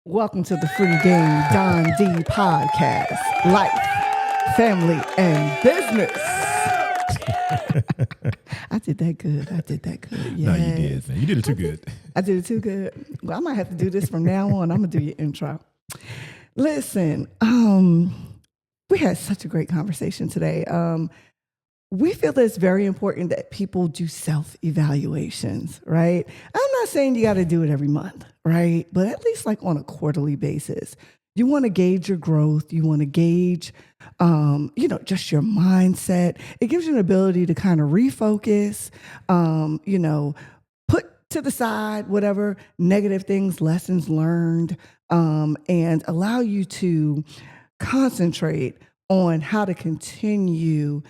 Welcome to the Free Game Don D podcast. Life, family, and business. I did that good. Yes. No, you did, man. You did it too good. I did it too good. Well, I might have to do this from now on. I'm going to do your intro. Listen, we had such a great conversation today. We feel that it's very important that people do self-evaluations, right? I'm not saying you got to do it every month, right? But at least like on a quarterly basis. You want to gauge your growth. You want to gauge, just your mindset. It gives you an ability to kind of refocus, put to the side whatever negative things, lessons learned, and allow you to concentrate on how to continue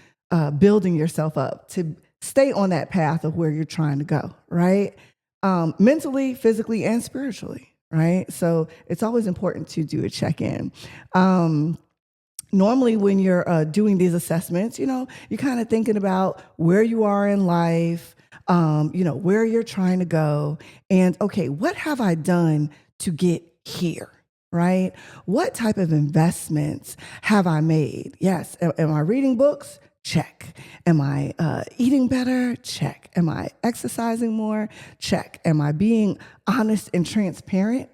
building yourself up to stay on that path of where you're trying to go, right? Mentally, physically, and spiritually, right? So it's always important to do a check-in. Normally when you're doing these assessments, you're kind of thinking about where you are in life, where you're trying to go, and okay, what have I done to get here? Right? What type of investments have I made? Yes. Am I reading books? Check. Am I eating better? Check. Am I exercising more? Check. Am I being honest and transparent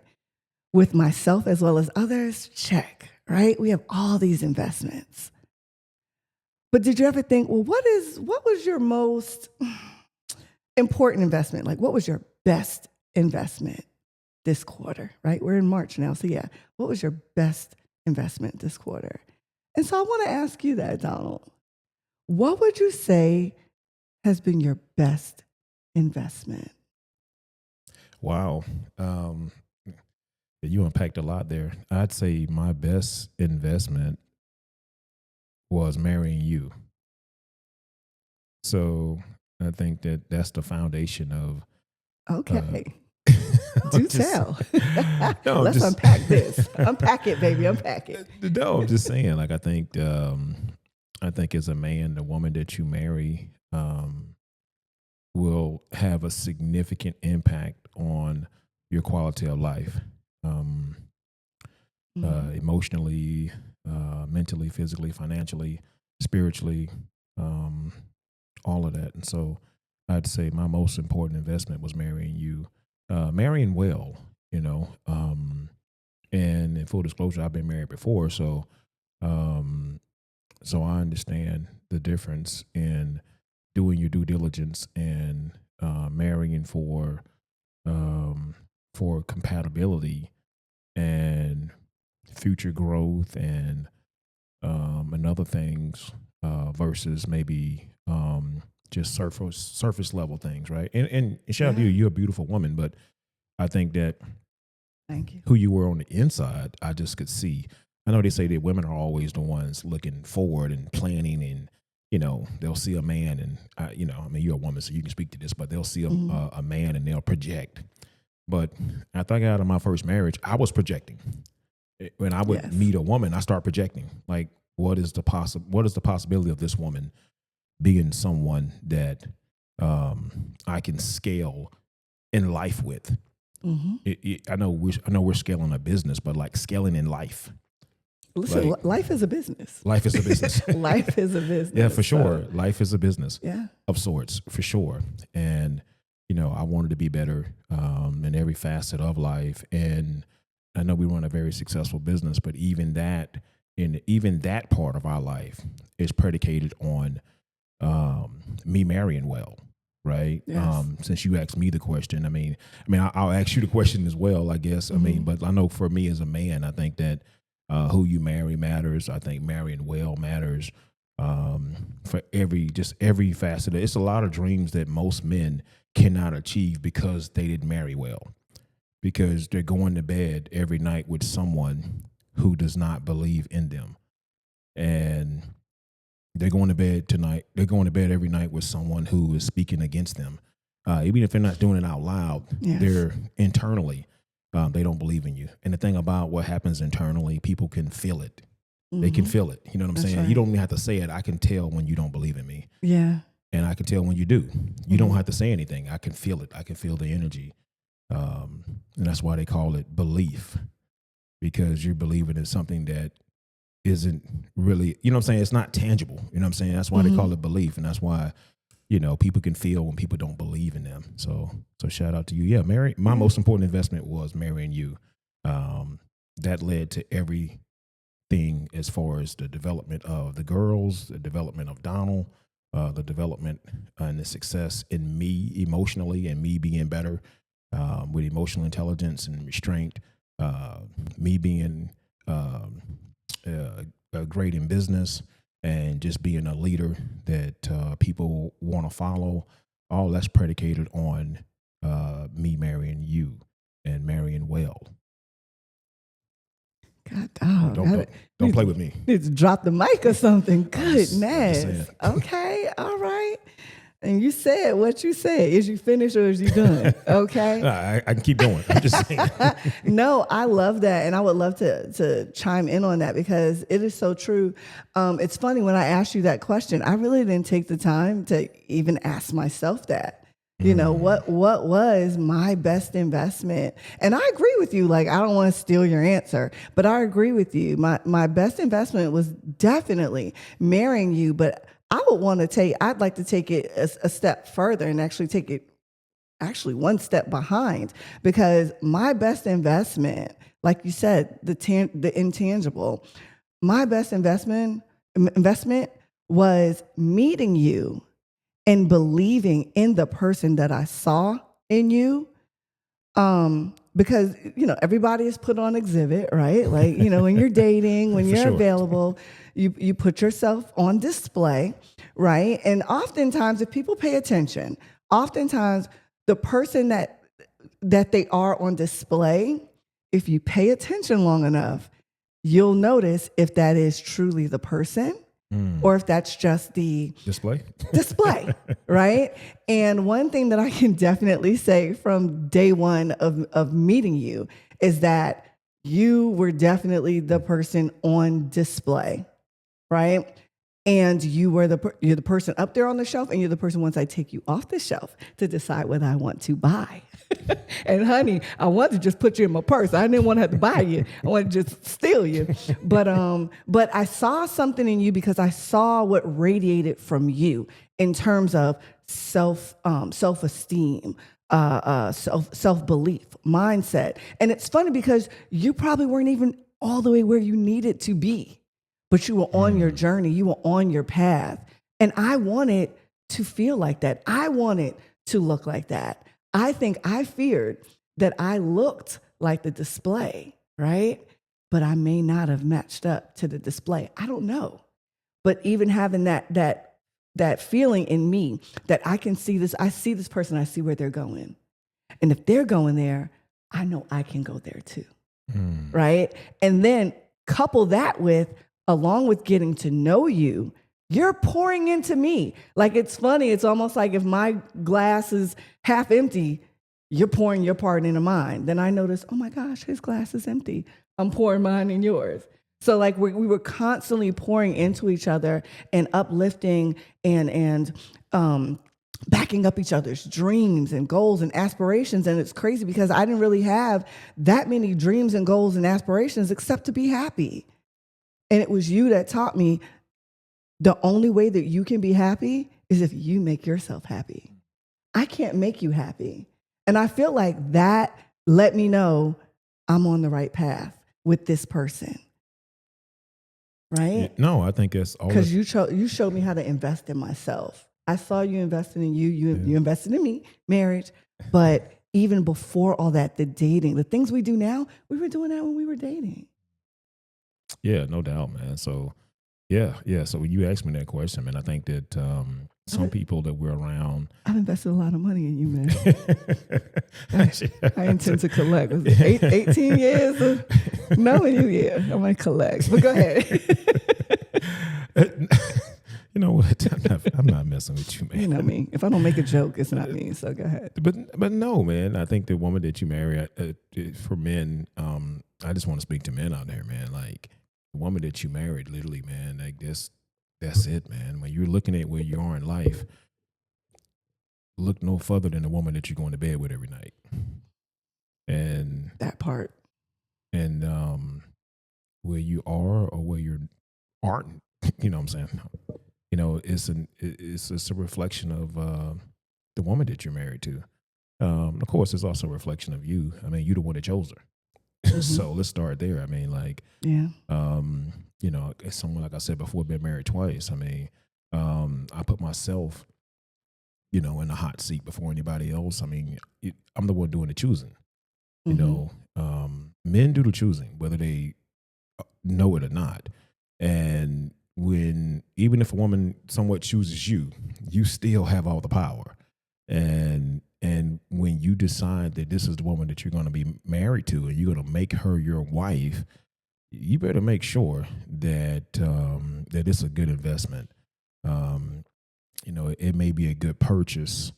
with myself as well as others? Check. Right? We have all these investments. But did you ever think, well, what was your most important investment? Like, what was your best investment this quarter, right? We're in March now. So yeah, what was your best investment this quarter? And so I want to ask you that, Donald. What would you say has been your best investment? Wow. You unpacked a lot there. I'd say my best investment was marrying you. So I think that's the foundation of. Okay. Do tell. Let's unpack this. Unpack it, baby. Unpack it. No, I'm just saying. Like I think as a man, the woman that you marry will have a significant impact on your quality of life, emotionally, mentally, physically, financially, spiritually, all of that. And so, I'd say my most important investment was marrying you. Marrying well, and in full disclosure, I've been married before, so I understand the difference in doing your due diligence and marrying for compatibility and future growth and other things versus maybe just surface level things, right? And shout out to you, you're a beautiful woman, but I think that thank you. Who you were on the inside, I just could see. I know they say that women are always the ones looking forward and planning, and they'll see a man, and you're a woman, so you can speak to this, but they'll see a man and they'll project. But after I got out of my first marriage, I was projecting. When I would meet a woman, I start projecting. Like, what is the possibility of this woman being someone that I can scale in life with? Mm-hmm. I know we're scaling a business, but like scaling in life. Listen, life is a business. Life is a business. Life is a business. Yeah, for sure. Life is a business. Yeah, of sorts, for sure. And I wanted to be better in every facet of life. And I know we run a very successful business, but even that part of our life is predicated on me marrying well, right? Yes. Since you asked me the question, I mean, I'll ask you the question as well, I guess. Mm-hmm. But I know for me as a man, I think that who you marry matters. I think marrying well matters for every facet. It's a lot of dreams that most men cannot achieve because they didn't marry well, because they're going to bed every night with someone who does not believe in them. And they're going to bed every night with someone who is speaking against them. Even if they're not doing it out loud, they're internally, they don't believe in you. And the thing about what happens internally, people can feel it. Mm-hmm. They can feel it. You know what I'm saying? Right. You don't even have to say it. I can tell when you don't believe in me. Yeah. And I can tell when you do. You don't have to say anything. I can feel it. I can feel the energy. And that's why they call it belief. because you're believing in something that isn't really, you know what I'm saying? It's not tangible. You know what I'm saying? That's why they call it belief. And that's why, you know, people can feel when people don't believe in them. So shout out to you. Yeah, my most important investment was marrying you. That led to everything as far as the development of the girls, the development of Donald, the development and the success in me emotionally, and me being better with emotional intelligence and restraint, me being great in business, and just being a leader that people want to follow. All that's predicated on me marrying you and marrying well. God, dog. Don't play with me. Need to drop the mic or something. I'm just Goodness. Okay. All right. And you said what you said. Is you finished or is you done? Okay. I can keep going. I'm just saying. No, I love that. And I would love to chime in on that because it is so true. It's funny when I asked you that question, I really didn't take the time to even ask myself that. You know, what was my best investment? And I agree with you. Like, I don't want to steal your answer, but I agree with you. My best investment was definitely marrying you, but I'd like to take it a step further and actually take it one step behind, because my best investment, like you said, the intangible, my best investment was meeting you and believing in the person that I saw in you. Because, you know, everybody is put on exhibit, right? Like, you know, when you're dating, when you're available, you put yourself on display, right? And oftentimes, if people pay attention, oftentimes the person that they are on display, if you pay attention long enough, you'll notice if that is truly the person or if that's just the display, right? And one thing that I can definitely say from day one of meeting you is that you were definitely the person on display, right? And you're the person up there on the shelf, and you're the person once I take you off the shelf to decide whether I want to buy. And honey, I wanted to just put you in my purse. I didn't want to have to buy you. I wanted to just steal you. But I saw something in you because I saw what radiated from you in terms of self-esteem, self-belief, mindset. And it's funny because you probably weren't even all the way where you needed to be, but you were on your journey. You were on your path. And I wanted to feel like that. I wanted to look like that. I think I feared that I looked like the display, right? But I may not have matched up to the display. I don't know. But even having that feeling in me that I can see this, I see this person, I see where they're going. And if they're going there, I know I can go there too, right? And then couple that with, along with getting to know you, you're pouring into me. Like, it's funny. It's almost like if my glass is half empty, you're pouring your part into mine. Then I notice, oh my gosh, his glass is empty. I'm pouring mine in yours. So like we were constantly pouring into each other and uplifting and backing up each other's dreams and goals and aspirations. And it's crazy because I didn't really have that many dreams and goals and aspirations except to be happy. And it was you that taught me the only way that you can be happy is if you make yourself happy. I can't make you happy. And I feel like that let me know I'm on the right path with this person. Right? No, I think that's all. Because you showed me how to invest in myself. I saw you investing in you. You invested in me, marriage. But even before all that, the dating, the things we do now, we were doing that when we were dating. Yeah, no doubt, man. So, yeah. So when you asked me that question, man, I think that some people that we're around. I've invested a lot of money in you, man. I intend to collect. 18 years of knowing you, yeah. I'm going to collect. But go ahead. You know what? I'm not messing with you, man. You know me. If I don't make a joke, it's not me. So go ahead. But no, man. I think the woman that you marry, for men, I just want to speak to men out there, man. Like, the woman that you married, literally, man, like that's it, man. When you're looking at where you are in life, look no further than the woman that you're going to bed with every night. And that part. And where you are or where you aren't. You know what I'm saying? You know, it's a reflection of the woman that you're married to. Of course, it's also a reflection of you. I mean, you the one that chose her. Hmm. So let's start there. I mean, like, Yeah. you know, as someone, like I said before, been married twice. I mean, I put myself, you know, in the hot seat before anybody else. I mean, I'm the one doing the choosing. You Hmm. know, men do the choosing, whether they know it or not. And when, even if a woman somewhat chooses you, you still have all the power. And when you decide that this is the woman that you're going to be married to, and you're going to make her your wife, you better make sure that that it's a good investment. Um, you know, it may be a good purchase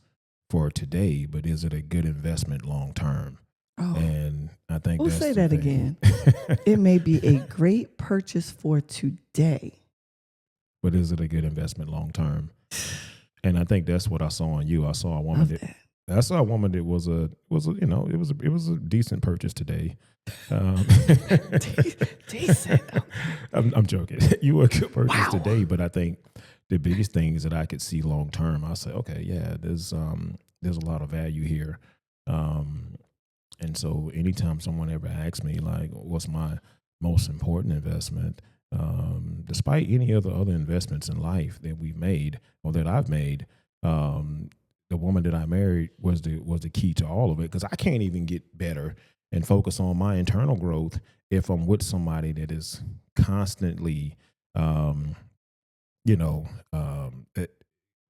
for today, but is it a good investment long term? Oh, And I think we'll that's say the that thing. again. It may be a great purchase for today. But is it a good investment long term? And I think that's what I saw on you. I saw a woman Love that that. was a you know, it was a decent purchase today. Um, Decent. I'm joking. You were a good purchase Wow. today, but I think the biggest things that I could see long term, I say, okay, yeah, there's a lot of value here. Um, and so anytime someone ever asks me like, what's my most important investment, despite any of the other investments in life that we've made or that I've made, um, the woman that I married was the key to all of it, because I can't even get better and focus on my internal growth if I'm with somebody that is constantly, um, you know,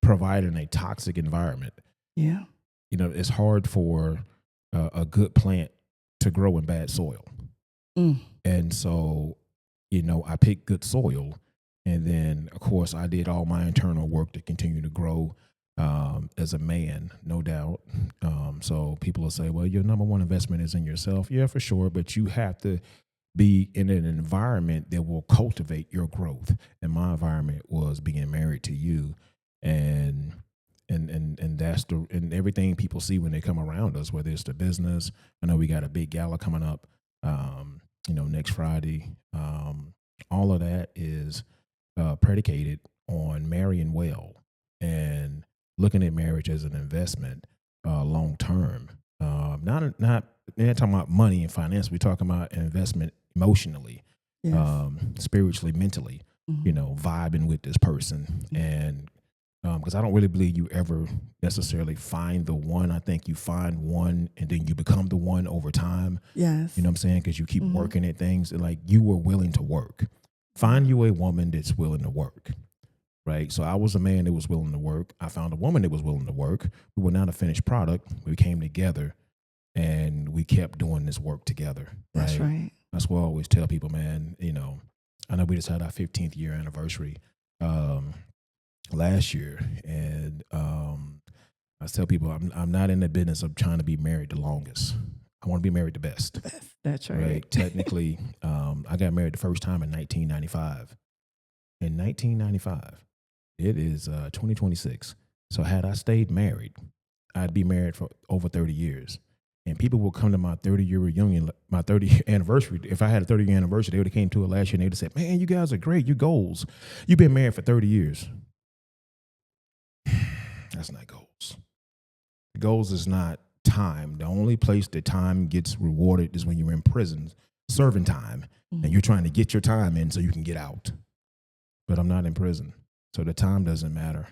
providing a toxic environment. Yeah. You know, it's hard for a good plant to grow in bad soil. Mm. And so, you know, I picked good soil. And then, of course, I did all my internal work to continue to grow as a man, no doubt. So people will say, well, your number one investment is in yourself. Yeah, for sure. But you have to be in an environment that will cultivate your growth. And my environment was being married to you. And and that's the and everything people see when they come around us, whether it's the business. I know we got a big gala coming up, you know, next Friday. All of that is predicated on marrying well and looking at marriage as an investment, long term. Not talking about money and finance. We're talking about an investment emotionally, Yes. spiritually, mentally. You Hmm. know, vibing with this person. And because I don't really believe you ever necessarily find the one. I think you find one and then you become the one over time. You Yes. know what I'm saying? Because you keep Hmm. working at things, like you were willing to work. Find you a woman that's willing to work, right? So I was a man that was willing to work. I found a woman that was willing to work. We were not a finished product. We came together and we kept doing this work together, That's right? right. That's what I always tell people, man. You know, I know we just had our 15th year anniversary um, last year, and I tell people I'm not in the business of trying to be married the longest. I want to be married the best, That's right. right? Technically, I got married the first time in 1995. In 1995, it is 2026. So had I stayed married, I'd be married for over 30 years. And people will come to my 30-year reunion, my 30th anniversary. If I had a 30-year anniversary, they would have came to it last year and they would have said, man, you guys are great. You goals. You've been married for 30 years. That's not goals. Goals is not time. The only place that time gets rewarded is when you're in prison serving time and Mhm. you're trying to get your time in so you can get out. But I'm not in prison, so the time doesn't matter.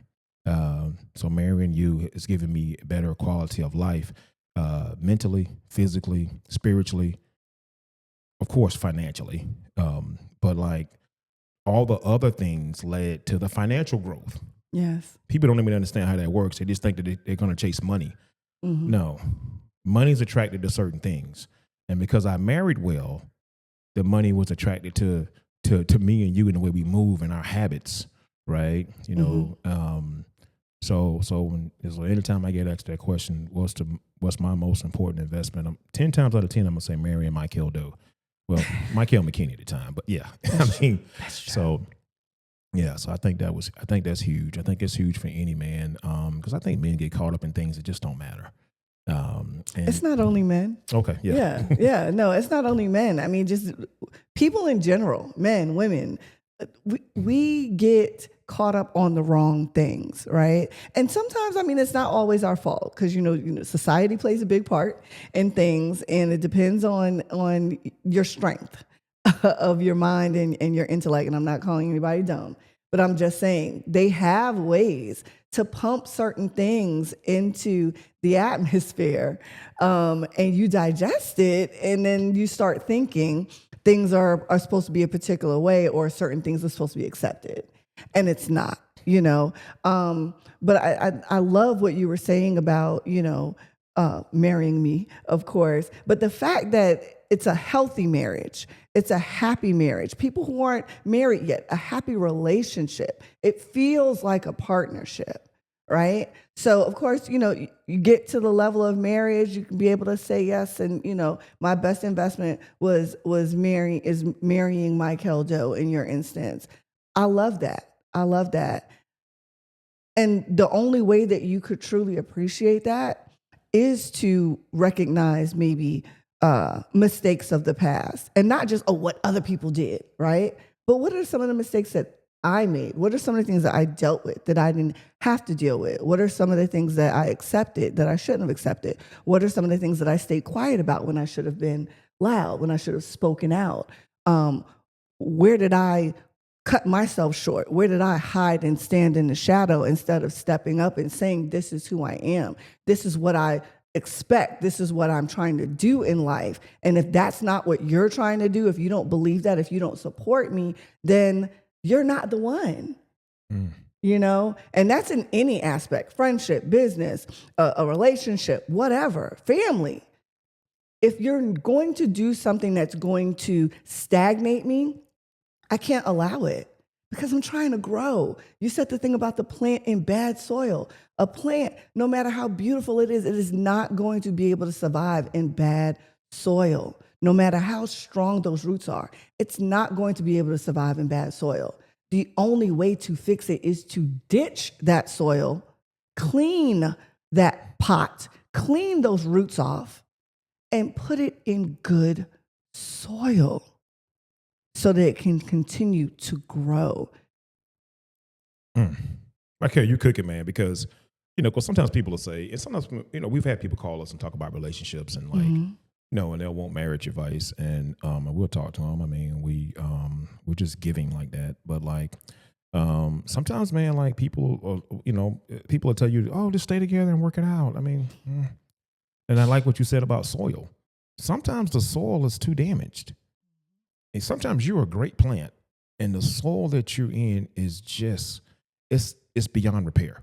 So marrying you is giving me a better quality of life, mentally, physically, spiritually, of course, financially. But like all the other things led to the financial growth. Yes. People don't even understand how that works. They just think that they're going to chase money. Hmm. No, money's attracted to certain things, and because I married well, the money was attracted to me and you and the way we move and our habits, right? You Hmm. know, so anytime I get asked that question, what's my most important investment? 10 times out of 10, I'm gonna say Mary and Michael Doe. Well, Michael McKinney at the time, but yeah, I That's true. mean, That's true. so yeah, so I think that's huge. I think it's huge for any man, because I think men get caught up in things that just don't matter. And It's not only men. okay, yeah, Yeah. No, it's not only men. I mean, just people in general, men, women, we get caught up on the wrong things, right? And sometimes, I mean, it's not always our fault because society plays a big part in things, and it depends on your strength of your mind and your intellect. And I'm not calling anybody dumb, but I'm just saying they have ways to pump certain things into the atmosphere, and you digest it, and then you start thinking things are supposed to be a particular way, or certain things are supposed to be accepted, and it's not. But I love what you were saying about marrying me, of course, but the fact that it's a healthy marriage, it's a happy marriage. People who aren't married yet, a happy relationship. It feels like a partnership, right? So of course, you get to the level of marriage, you can be able to say yes. And my best investment was marrying Michael Doe in your instance. I love that. I love that. And the only way that you could truly appreciate that is to recognize maybe mistakes of the past, and not just what other people did, right? But what are some of the mistakes that I made? What are some of the things that I dealt with that I didn't have to deal with? What are some of the things that I accepted that I shouldn't have accepted? What are some of the things that I stayed quiet about when I should have been loud, when I should have spoken out? Where did I cut myself short? Where did I hide and stand in the shadow instead of stepping up and saying, this is who I am? This is what I expect. This is what I'm trying to do in life. And if that's not what you're trying to do, if you don't believe that, if you don't support me, then you're not the one. And that's in any aspect: friendship, business, a relationship, whatever, family. If you're going to do something that's going to stagnate me, I can't allow it, because I'm trying to grow. You said the thing about the plant in bad soil. A plant, no matter how beautiful it is not going to be able to survive in bad soil. No matter how strong those roots are, it's not going to be able to survive in bad soil. The only way to fix it is to ditch that soil, clean that pot, clean those roots off, and put it in good soil so that it can continue to grow. Okay, you cooking, man, because because sometimes people will say, and sometimes we've had people call us and talk about relationships and and they'll want marriage advice, and we'll talk to them. I mean, we're just giving like that, but sometimes, man, people will tell you, oh, just stay together and work it out. I mean, and I like what you said about soil. Sometimes the soil is too damaged. And sometimes you're a great plant, and the soil that you're in is just it's beyond repair,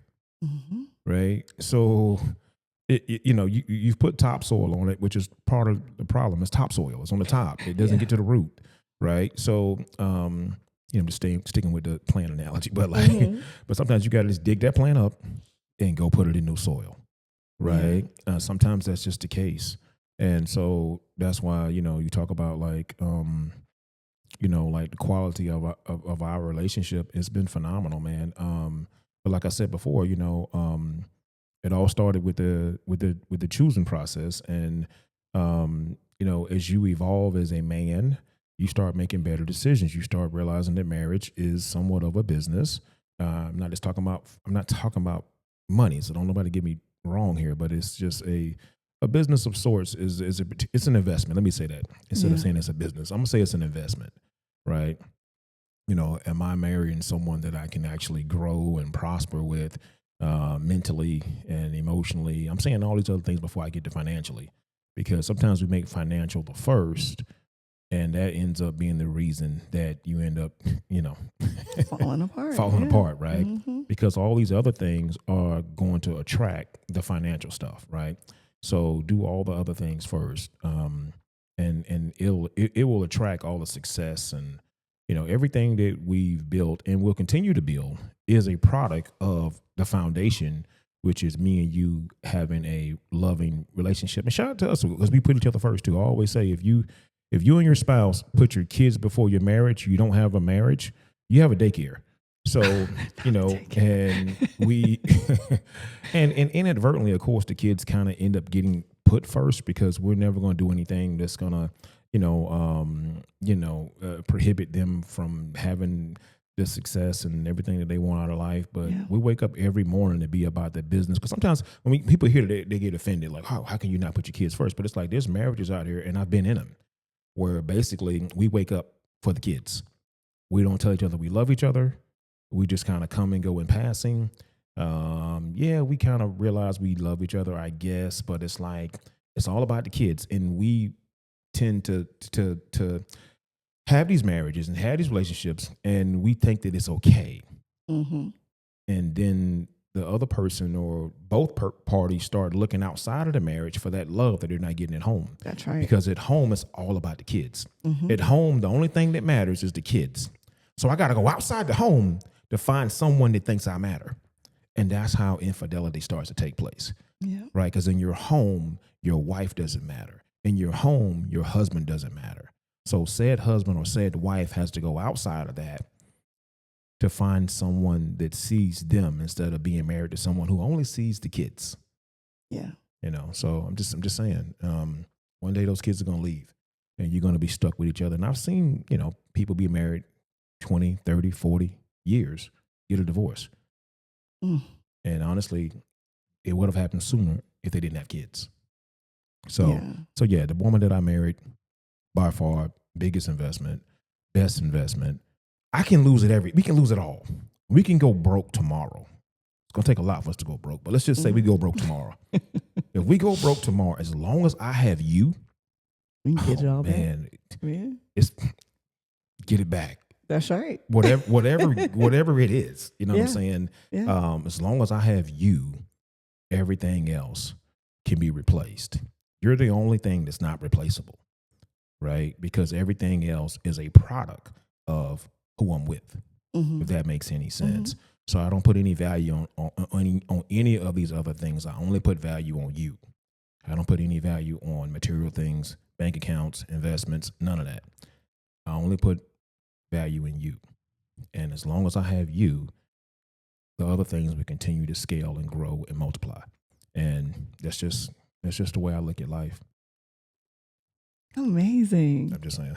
right? So you've put topsoil on it, which is part of the problem. It's topsoil. It's on the top. It doesn't get to the root, right? So I'm just sticking with the plant analogy, but but sometimes you got to just dig that plant up and go put it in new soil, right? Sometimes that's just the case, and so that's why you talk about the quality of our relationship has been phenomenal, man. But like I said before, it all started with the choosing process, and as you evolve as a man, you start making better decisions. You start realizing that marriage is somewhat of a business. I'm not talking about money, so don't nobody get me wrong here, but it's just a business of sorts. It's an investment. Let me say that instead of saying it's a business. I'm gonna say it's an investment. Right? Am I marrying someone that I can actually grow and prosper with mentally and emotionally? I'm saying all these other things before I get to financially, because sometimes we make financial the first, and that ends up being the reason that you end up, falling apart, right? Because all these other things are going to attract the financial stuff, right? So do all the other things first. And it will attract all the success, and everything that we've built and will continue to build is a product of the foundation, which is me and you having a loving relationship. And shout out to us, because we put each other first too. I always say, if you and your spouse put your kids before your marriage, you don't have a marriage, you have a daycare. So, and we, and inadvertently, of course, the kids kind of end up getting put first because we're never going to do anything that's going to, prohibit them from having the success and everything that they want out of life. But Yeah. we wake up every morning to be about the business. Because sometimes when people hear that, they get offended, like, how can you not put your kids first? But it's like, there's marriages out here, and I've been in them, where basically we wake up for the kids. We don't tell each other we love each other. We just kind of come and go in passing. We kind of realize we love each other, I guess, but it's like, it's all about the kids. And we tend to have these marriages and have these relationships, and we think that it's okay. Mm-hmm. And then the other person or both parties start looking outside of the marriage for that love that they're not getting at home. That's right. Because at home, it's all about the kids. Mm-hmm. At home, the only thing that matters is the kids. So I got to go outside the home to find someone that thinks I matter. And that's how infidelity starts to take place. Yeah. Right? Because in your home, your wife doesn't matter. In your home, your husband doesn't matter. So said husband or said wife has to go outside of that to find someone that sees them instead of being married to someone who only sees the kids. Yeah. So I'm just saying, one day those kids are going to leave and you're going to be stuck with each other. And I've seen, people be married 20, 30, 40 years, get a divorce. Mm. And honestly, it would have happened sooner if they didn't have kids. So the woman that I married, by far, biggest investment, best investment. We can lose it all. We can go broke tomorrow. It's going to take a lot for us to go broke, but let's just say we go broke tomorrow. If we go broke tomorrow, as long as I have you, we can get it all back. Yeah. It's get it back. That's right. Whatever it is, what I'm saying? Yeah. As long as I have you, everything else can be replaced. You're the only thing that's not replaceable, right? Because everything else is a product of who I'm with, if that makes any sense. Mm-hmm. So I don't put any value on any of these other things. I only put value on you. I don't put any value on material things, bank accounts, investments, none of that. I only put value in you. And as long as I have you, the other things will continue to scale and grow and multiply. And that's just the way I look at life. Amazing. I'm just saying.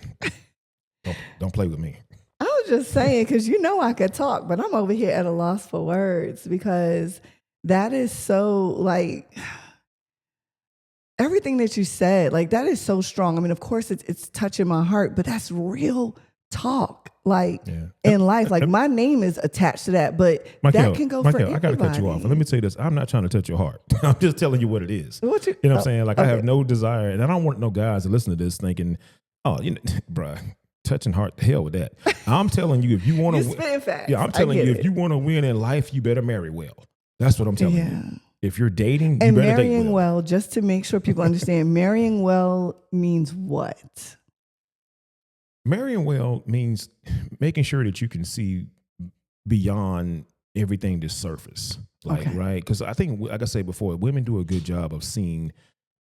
Don't play with me. I was just saying, because I could talk, but I'm over here at a loss for words because that is so like everything that you said, like that is so strong. I mean, of course it's touching my heart, but that's real talk. Like in life, like my name is attached to that, but that can go for anybody. I got to cut you off. And let me tell you this. I'm not trying to touch your heart. I'm just telling you what it is. You know what I'm saying? Like I have no desire, and I don't want no guys to listen to this thinking, bruh, touching heart, the hell with that. I'm telling you, if you want to win, I'm telling you, if you want to win in life, you better marry well. That's what I'm telling you. If you're dating, you better date marrying well. Just to make sure people understand, marrying well means what? Marrying well means making sure that you can see beyond everything that's surface. Right? Because I think, like I said before, women do a good job of seeing,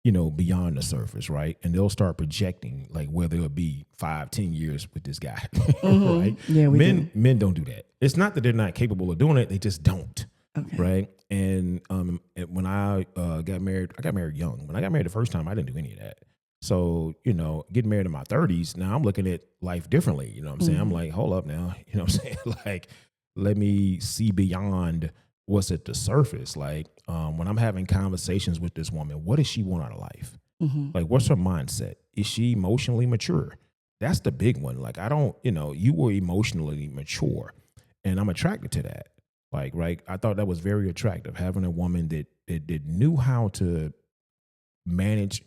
beyond the surface, right? And they'll start projecting like where they'll be 5-10 years with this guy, right? Yeah, men don't do that. It's not that they're not capable of doing it; they just don't, right? And when I got married young. When I got married the first time, I didn't do any of that. So, getting married in my 30s, now I'm looking at life differently. You know what I'm saying? I'm like, hold up now. You know what I'm saying? Like, let me see beyond what's at the surface. Like, when I'm having conversations with this woman, what does she want out of life? Like, what's her mindset? Is she emotionally mature? That's the big one. Like, I don't, you were emotionally mature, and I'm attracted to that. Like, right? I thought that was very attractive, having a woman that knew how to manage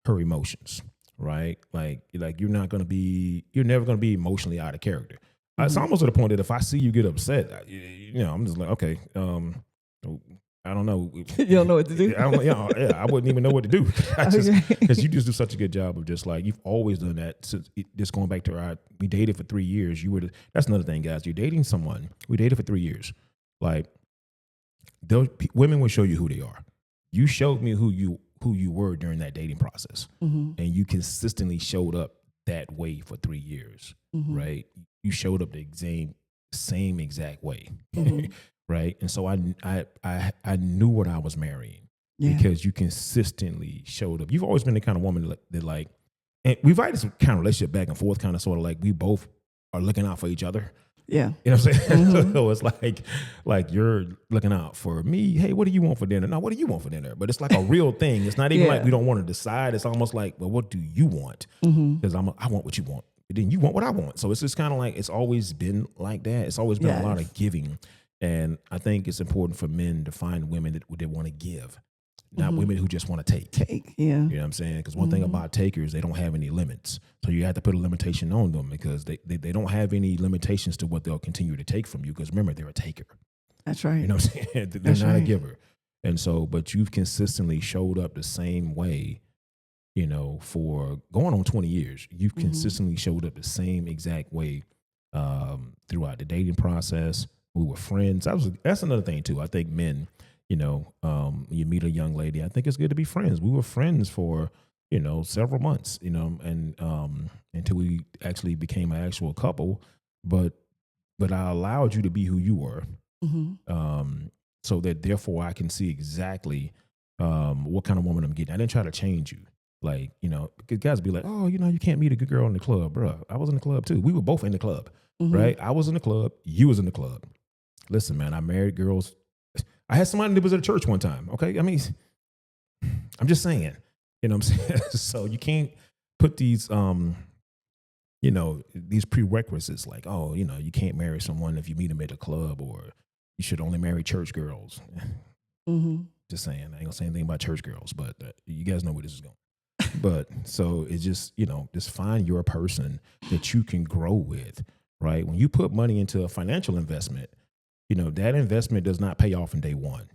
her emotions, right? Like you're never going to be emotionally out of character. It's almost to the point that if I see you get upset, I'm just like, okay, I don't know. You don't know what to do? I wouldn't even know what to do. Because you just do such a good job of just like, you've always done that. Since just going back to we dated for 3 years. That's another thing, guys. You're dating someone. We dated for 3 years. Like, women will show you who they are. You showed me who you were during that dating process, and you consistently showed up that way for 3 years, right? You showed up the same exact way. Mhm. Right. And so I knew what I was marrying Yeah. because you consistently showed up. You've always been the kind of woman that like, and we've had this kind of relationship back and forth, kind of sort of like we both are looking out for each other. Yeah. You know what I'm saying? Mhm. So it's like you're looking out for me. Hey, what do you want for dinner? No, what do you want for dinner? But it's like a real thing. It's not even like Yeah. we don't want to decide. It's almost like, well, what do you want? Mhm. Because I want what you want. But then you want what I want. So it's just kind of like it's always been like that. It's always been a lot Yes. of giving. And I think it's important for men to find women that want to give, not Mhm. women who just want to take. Take. Yeah. You know what I'm saying? Because one thing about takers, they don't have any limits. So you have to put a limitation on them because they don't have any limitations to what they'll continue to take from you. Because remember, they're a taker. That's right. You know what I'm saying? They're That's not a right. giver. And so, but you've consistently showed up the same way, you know, for going on 20 years. You've Mhm. consistently showed up the same exact way throughout the dating process. We were friends. That's another thing too. I think men, you know, you meet a young lady, I think it's good to be friends. We were friends for, you know, several months, you know, and until we actually became an actual couple. But I allowed you to be who you were, Mhm. so that therefore I can see exactly what kind of woman I'm getting. I didn't try to change you. Like, you know, because guys be like, oh, you know, you can't meet a good girl in the club, bro. I was in the club too. We were both in the club, Mhm. right? I was in the club. You was in the club. Listen, man, I married girls. I had somebody that was at a church one time. Okay. I mean, I'm just saying, you know what I'm saying? So you can't put these, you know, these prerequisites like, oh, you know, you can't marry someone if you meet them at a club, or you should only marry church girls. Mhm. Just saying. I ain't gonna say anything about church girls, but you guys know where this is going. But so it's just, you know, just find your person that you can grow with, right? When you put money into a financial investment, you know, that investment does not pay off in day one.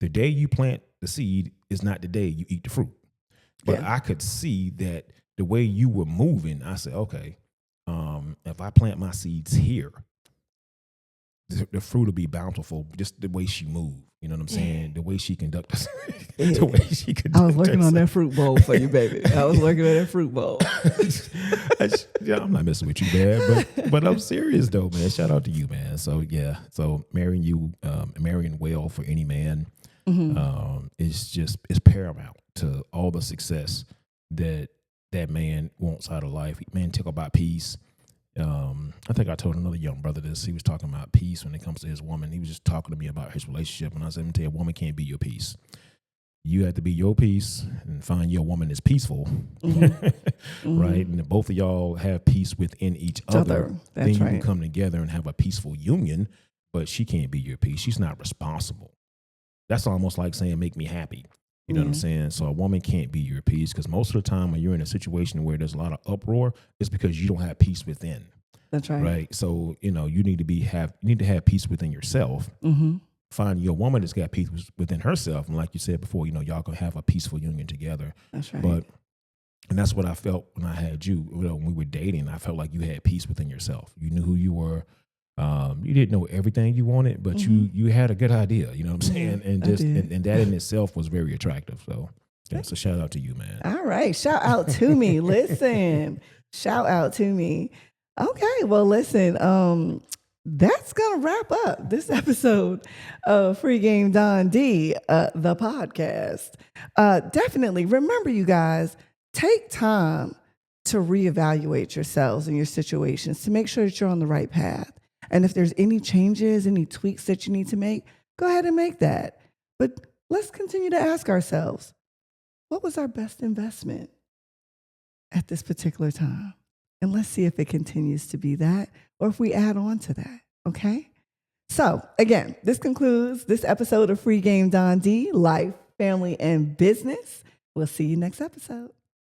The day you plant the seed is not the day you eat the fruit. But Yeah. I could see that the way you were moving, I said, okay, if I plant my seeds here, the fruit will be bountiful. Just the way she moved, you know what I'm saying? The way she conducted, the way she conducted. I was working on that fruit bowl for you, baby. I was working on that fruit bowl. Yeah, I'm not messing with you, man. But I'm serious though, man. Shout out to you, man. So yeah, so marrying well for any man, is paramount to all the success that man wants out of life. Man, talk about peace. I think I told another young brother this. He was talking about peace when it comes to his woman. He was just talking to me about his relationship, and I said, "Let me tell you, a woman can't be your peace. You have to be your peace and find your woman that's peaceful, right? And if both of y'all have peace within each other, then That's you right. can come together and have a peaceful union. But she can't be your peace. She's not responsible. That's almost like saying, "Make me happy." You know what I'm saying? So a woman can't be your peace because most of the time when you're in a situation where there's a lot of uproar, it's because you don't have peace within, That's right. right? So you know you need to have peace within yourself. Mm-hmm. Find your woman that's got peace within herself, and like you said before, you know y'all can have a peaceful union together. That's right. But and that's what I felt when I had you. You know, when we were dating, I felt like you had peace within yourself. You knew who you were. You didn't know everything you wanted, but you had a good idea. You know what I'm saying? And just and that in itself was very attractive. So yeah, so shout out to you, man. All right. Shout out to me. Listen. Shout out to me. Okay. Well, listen. That's gonna wrap up this episode of Free Game Don D, the podcast. Definitely remember, you guys, take time to reevaluate yourselves and your situations to make sure that you're on the right path. And if there's any changes, any tweaks that you need to make, go ahead and make that. But let's continue to ask ourselves, what was our best investment at this particular time? And let's see if it continues to be that or if we add on to that, okay? So again, this concludes this episode of Free Game Don D, Life, Family, and Business. We'll see you next episode.